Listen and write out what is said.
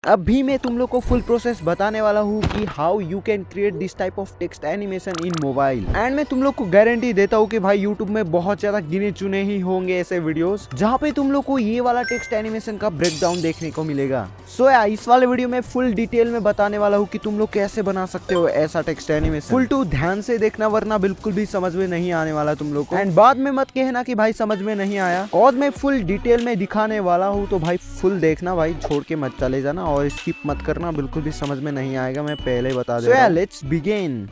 अभी मैं तुम लोग को फुल प्रोसेस बताने वाला हूँ कि how you can create this type of text animation in mobile. And मैं तुम लोग को गारंटी देता हूँ कि भाई यूट्यूब में बहुत ज्यादा गिने चुने ही होंगे ऐसे वीडियोस जहाँ पे तुम लोग को ये वाला टेक्स्ट एनिमेशन का ब्रेकडाउन देखने को मिलेगा। सो या इस वाले वीडियो में फुल डिटेल में बताने वाला हूँ कि तुम लोग कैसे बना सकते हो ऐसा टेक्स्ट एनिमेशन। फुल टू ध्यान से देखना वरना बिल्कुल भी समझ में नहीं आने वाला तुम लोग को। एंड बाद में मत कहना कि भाई समझ में नहीं आया, और मैं फुल डिटेल में दिखाने वाला हूँ, तो भाई फुल देखना भाई, छोड़ के मत चले जाना और स्किप मत करना, बिल्कुल भी समझ में नहीं आएगा, मैं पहले बता दे रहा हूं। Let's begin.